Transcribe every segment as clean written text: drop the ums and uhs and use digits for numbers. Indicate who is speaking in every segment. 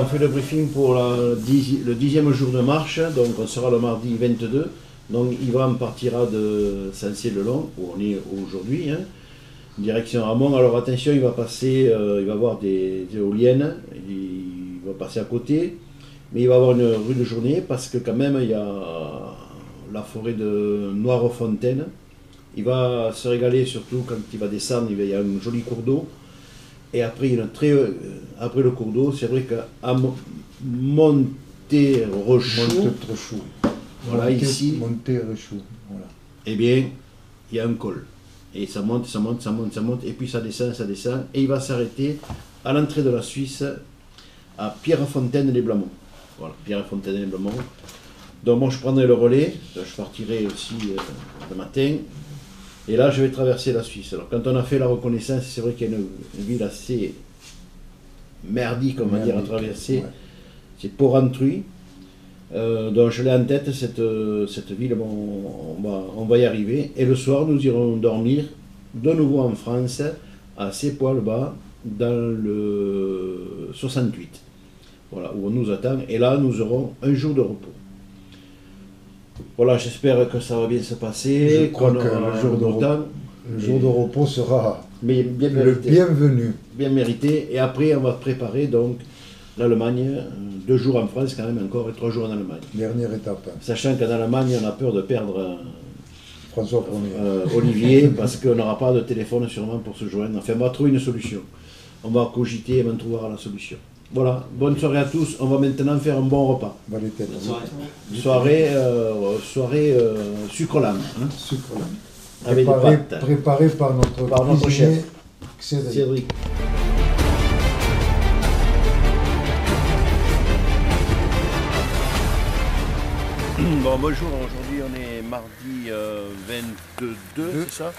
Speaker 1: fait le briefing pour le 10e jour de marche, donc on sera le mardi 22. Donc Yvan partira de Saint-Cyr-le-Long, où on est aujourd'hui, hein, direction Ramon. Alors attention, il va passer, il va avoir des éoliennes, il va passer à côté, mais il va avoir une rude journée parce que quand même il y a la forêt de Noirefontaine. Il va se régaler surtout quand il va descendre, il y a un joli cours d'eau. Et après, après le cours d'eau, c'est vrai qu'à Monté-Rechou, voilà, ici,
Speaker 2: Monté-Rechou, voilà.
Speaker 1: Eh bien, il y a un col. Et ça monte, ça monte, ça monte, ça monte, et puis ça descend, et il va s'arrêter à l'entrée de la Suisse, à Pierrefontaine-les-Blamont. Voilà, Pierrefontaine-les-Blamont. Donc moi, je prendrai le relais, je partirai aussi le matin. Et là, je vais traverser la Suisse. Alors, quand on a fait la reconnaissance, c'est vrai qu'il y a une ville assez merdique, on va dire, à traverser. Ouais. C'est Porrentruy. Donc, je l'ai en tête, cette ville. Bon, on va y arriver. Et le soir, nous irons dormir de nouveau en France, à Seypoix-le-Bas, dans le 68. Voilà, où on nous attend. Et là, nous aurons un jour de repos. Voilà, j'espère que ça va bien se passer.
Speaker 2: Je crois que le jour de repos sera
Speaker 1: le
Speaker 2: bienvenu.
Speaker 1: Bien mérité. Et après, on va préparer donc l'Allemagne. 2 jours en France quand même encore et 3 jours en Allemagne.
Speaker 2: Dernière étape.
Speaker 1: Sachant qu'en Allemagne, on a peur de perdre
Speaker 2: François Ier.
Speaker 1: Olivier, parce qu'on n'aura pas de téléphone sûrement pour se joindre. Enfin, on va trouver une solution. On va cogiter et on trouvera la solution. Voilà, bonne soirée à tous. On va maintenant faire un bon repas.
Speaker 2: Bonne
Speaker 1: soirée. Soirée sucre-lame. Hein.
Speaker 2: Sucre-lame.
Speaker 1: Avec des pâtes.
Speaker 2: Préparé par notre
Speaker 1: chef,
Speaker 2: Cédric.
Speaker 1: Bon, bonjour, aujourd'hui on est mardi 22, c'est ça?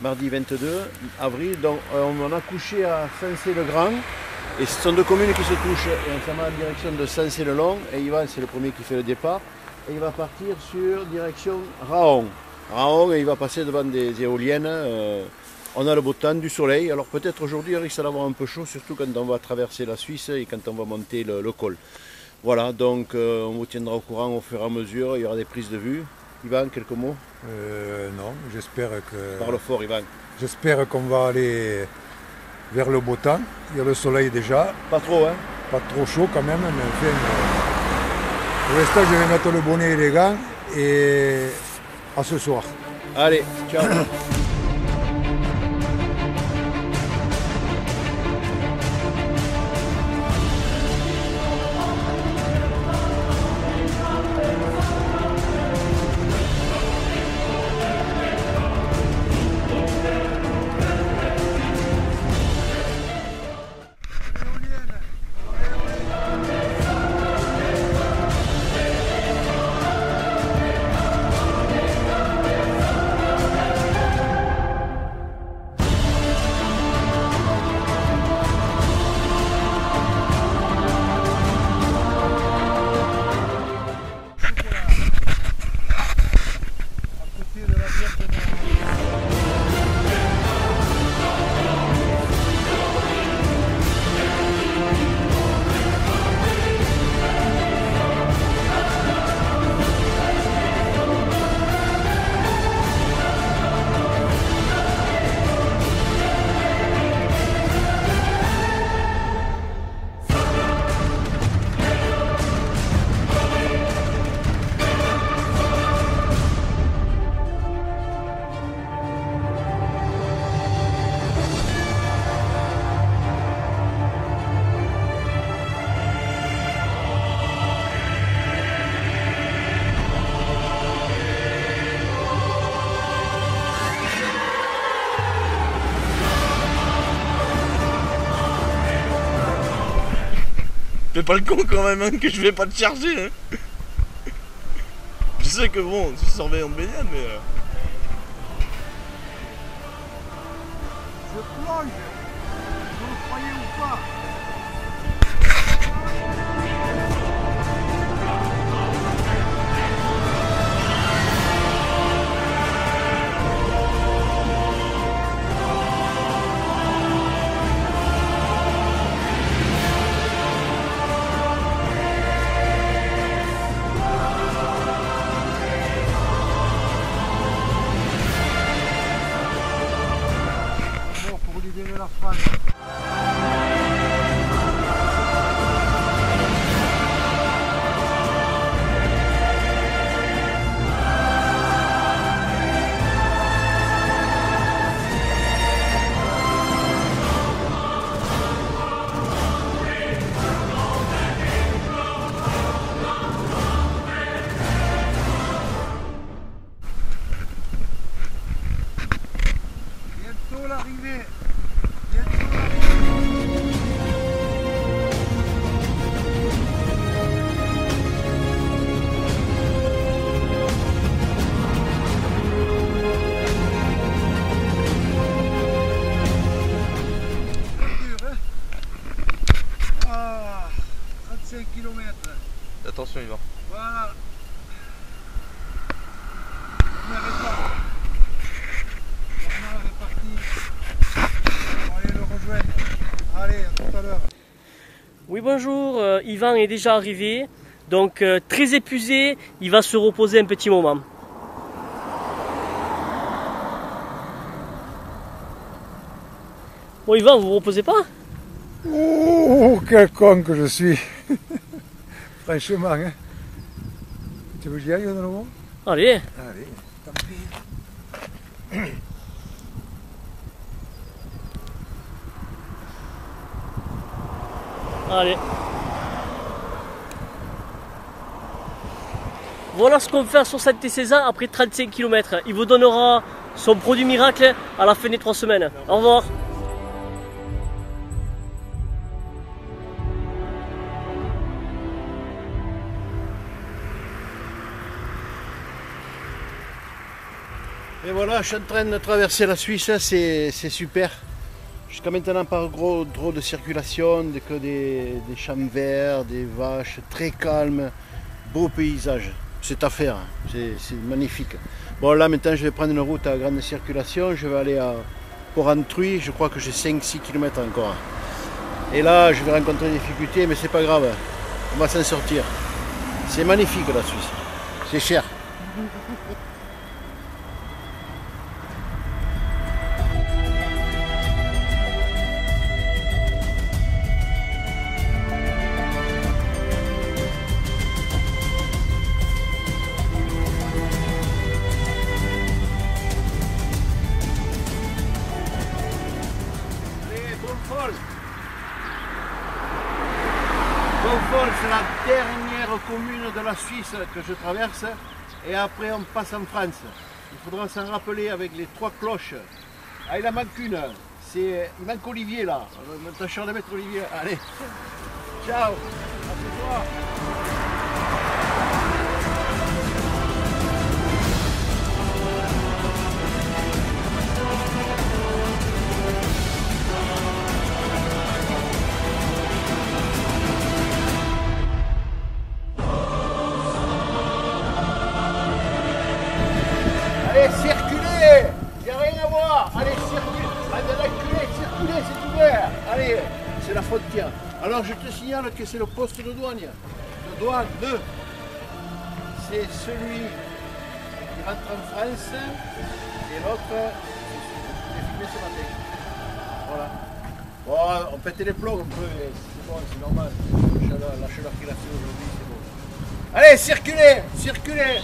Speaker 1: Mardi 22 avril, donc on a couché à Saint-Cey-le-Grand. Et ce sont 2 communes qui se touchent, et on s'en va en direction de Saint-Cey-le-Long, et Yvan c'est le premier qui fait le départ, et il va partir sur direction Rahon. Rahon, et il va passer devant des éoliennes, on a le beau temps, du soleil, alors peut-être aujourd'hui il risque d'avoir un peu chaud, surtout quand on va traverser la Suisse et quand on va monter le col. Voilà, donc on vous tiendra au courant au fur et à mesure, il y aura des prises de vue. Yvan, quelques mots?
Speaker 2: Non, j'espère que...
Speaker 1: Parle fort, Yvan.
Speaker 2: J'espère qu'on va aller vers le beau temps. Il y a le soleil déjà.
Speaker 1: Pas trop, hein?
Speaker 2: Pas trop chaud quand même, mais enfin, pour l'instant, je vais mettre le bonnet et les gants et à ce soir.
Speaker 1: Allez, ciao.
Speaker 3: Fais pas le con quand même, hein, que je vais pas te charger. Hein. Je sais que bon, tu surveilles en baignade, mais...
Speaker 2: Je plonge. Vous le croyez ou pas? Allemagne. Bientôt l'arrivée. Bientôt l'arrivée. Dur, hein? Ah, 35 km.
Speaker 3: Attention, Yvan.
Speaker 2: Voilà. On n'arrête pas. On est parti. On va aller le rejoindre. Allez, à tout à l'heure.
Speaker 4: Oui, bonjour, Yvan est déjà arrivé, donc très épuisé, il va se reposer un petit moment. Bon, Yvan, vous vous reposez pas?
Speaker 2: Oh, quel con que je suis. Franchement, hein. Tu veux que j'y aille de nouveau?
Speaker 4: Allez,
Speaker 2: Allez, tant pis.
Speaker 4: allez. Voilà ce qu'on fait à 76 ans après 35 km. Il vous donnera son produit miracle à la fin des 3 semaines. Au revoir.
Speaker 1: Et voilà, je suis en train de traverser la Suisse, c'est super. Jusqu'à maintenant, pas trop de circulation, que des champs verts, des vaches, très calmes, beau paysage. C'est à faire, c'est magnifique. Bon, là maintenant, je vais prendre une route à grande circulation, je vais aller à Port-Entruy, je crois que j'ai 5-6 km encore. Et là, je vais rencontrer des difficultés, mais c'est pas grave, on va s'en sortir. C'est magnifique la Suisse, c'est cher. Bonfol, c'est la dernière commune de la Suisse que je traverse et après on passe en France. Il faudra s'en rappeler avec les 3 cloches. Ah, il en manque une, il manque Olivier là. Tâchons de mettre Olivier. Allez, ciao, à ce soir. Allez, circulez! Il n'y a rien à voir! Allez, circulez! Circulez, c'est ouvert! Allez, c'est la frontière. Alors, je te signale que c'est le poste de douane. De douane 2. C'est celui qui rentre en France et l'autre, j'ai filmé ce matin. Voilà. Bon, on pète les plombs un peu, mais c'est bon, c'est normal. La chaleur qu'il a fait aujourd'hui, c'est bon. Allez, circulez! Circulez!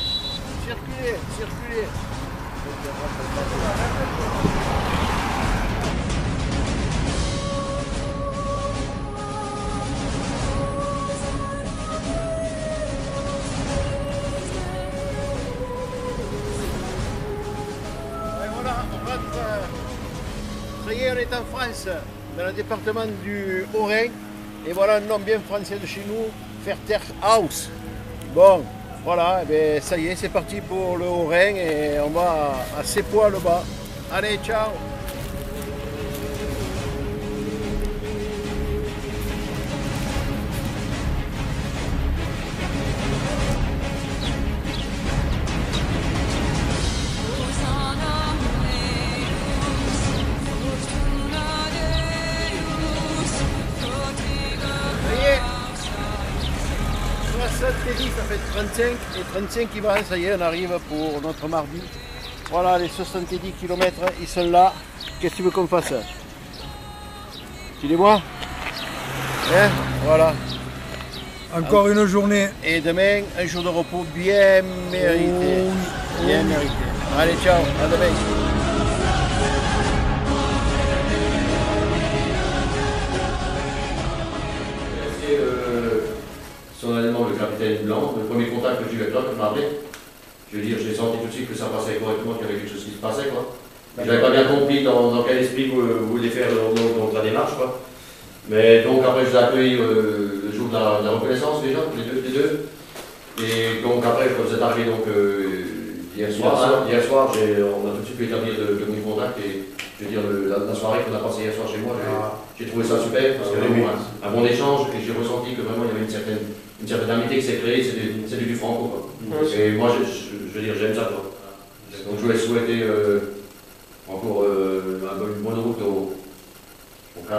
Speaker 1: Circulez! Circulez! Et voilà, on rentre. Ça y est, on est en France, dans le département du Haut-Rhin. Et voilà un nom bien français de chez nous, Ferterhaus. Bon. Voilà, et bien ça y est, c'est parti pour le Haut-Rhin et on va à Seppois le bas. Allez, ciao! Ça fait 35 et 35 qui va, ça y est, on arrive pour notre mardi. Voilà, les 70 km, ils sont là. Qu'est-ce que tu veux qu'on fasse? Tu les vois? Hein? Voilà.
Speaker 2: Encore une journée.
Speaker 1: Et demain, un jour de repos bien mérité. Bien mérité. Allez, ciao, à demain.
Speaker 5: Son aliment, le capitaine Blanc, le premier contact que j'ai eu avec toi, tu m'as appelé. Je veux dire, j'ai senti tout de suite que ça passait correctement, qu'il y avait quelque chose qui se passait, quoi. Je n'avais pas bien compris dans quel esprit vous vouliez faire donc, la démarche, quoi. Mais donc après, je vous ai accueilli le jour de la reconnaissance, déjà, les deux. Et donc après, quand vous êtes arrivé donc, hier soir, on a tout de suite pu établir de bons contacts. Et je veux dire, la soirée qu'on a passée hier soir chez moi, j'ai trouvé ça super, parce qu'il y avait un bon échange, et j'ai ressenti que vraiment il y avait une certaine amitié qui s'est créée, c'est du franco, quoi. Et moi, je veux dire, j'aime ça, quoi. Donc je voulais souhaiter encore une bonne route au 10-34,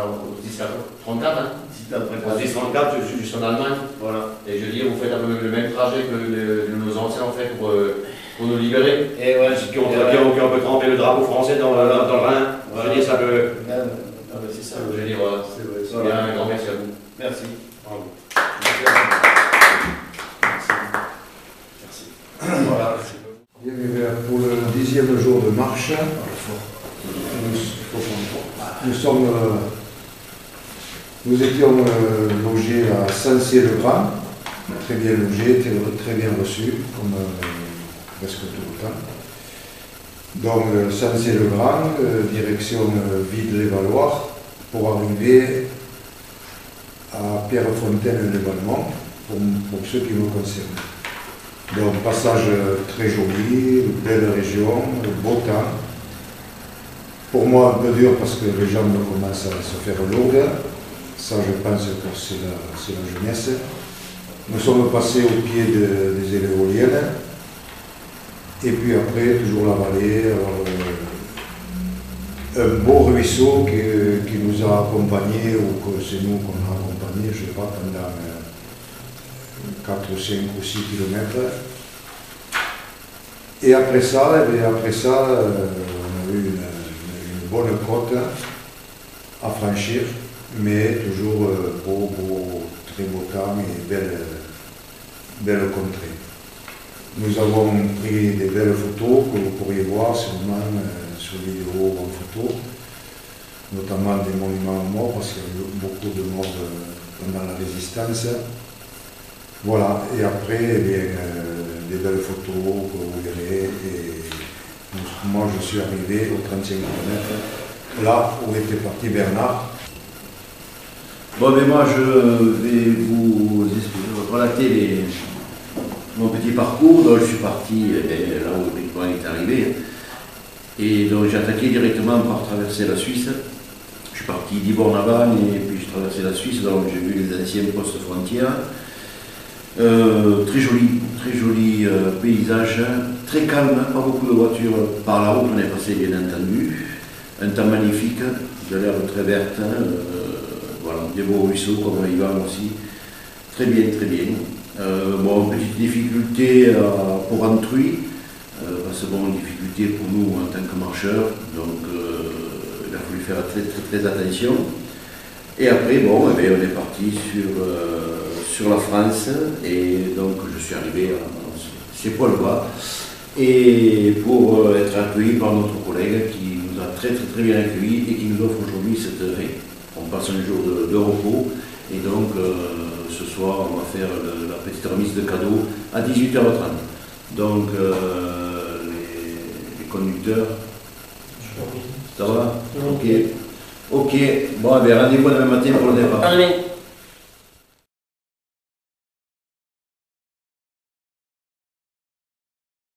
Speaker 5: hein. 10-34 jusqu'en Allemagne. Voilà. Et je veux dire, vous faites un peu le même trajet que nos anciens, en fait, pour nous libérer. Et ouais, qui on peut tremper le drapeau français dans le Rhin. Voilà. Je veux dire, ça peut. C'est ça. Je veux dire, voilà. C'est vrai. Un grand merci à vous. Merci. Bravo.
Speaker 2: Merci. Voilà. Pour le 10e jour de marche, nous étions logés à Saint-Cyr-le-Grand, très bien logés, très bien reçus, comme presque tout le temps. Donc Saint-Cyr-le-Grand, direction Vide-les-Valois, pour arriver à Pierrefontaine-les-Valmont, pour ceux qui me concernent. Donc passage très joli, belle région, beau temps. Pour moi un peu dur parce que les jambes commencent à se faire lourdes. Ça je pense que c'est la jeunesse. Nous sommes passés au pied des éoliennes. Et puis après, toujours la vallée, un beau ruisseau qui nous a accompagnés, ou que c'est nous qu'on a accompagnés, je ne sais pas, pendant 4 ou 5 ou 6 kilomètres. Et après ça, on a eu une bonne côte à franchir, mais toujours beau, très beau temps et belle contrée. Nous avons pris des belles photos que vous pourriez voir sûrement sur vidéo ou en photo, notamment des monuments morts, parce qu'il y a eu beaucoup de morts pendant la résistance. Voilà, et après, eh bien, des belles photos que vous verrez. Et moi, je suis arrivé au 35 km, là où était parti Bernard.
Speaker 1: Bon, mais moi, je vais vous relater mon petit parcours. Donc, je suis parti là où il est arrivé. Et donc, j'ai attaqué directement par traverser la Suisse. Je suis parti d'Ibornavan et puis j'ai traversé la Suisse. Donc, j'ai vu les anciens postes frontières. Très joli paysage, très calme, pas beaucoup de voitures par la route, on est passé bien entendu, un temps magnifique, de l'herbe très verte, voilà, des beaux ruisseaux comme Ivan aussi, très bien, très bien. Bon, petite difficulté pour Antruy, parce que bon, difficulté pour nous en tant que marcheurs, donc il a fallu faire très attention. Et après, bon, eh bien, on est parti sur la France, et donc je suis arrivé à ces poils-bas, et pour être accueilli par notre collègue qui nous a très bien accueillis et qui nous offre aujourd'hui cette veille. On passe un jour de repos, et donc ce soir on va faire la petite remise de cadeaux à 18h30. Donc les conducteurs, ça va? Ok. Bon, eh bien, rendez-vous demain matin pour le départ.
Speaker 4: Allez.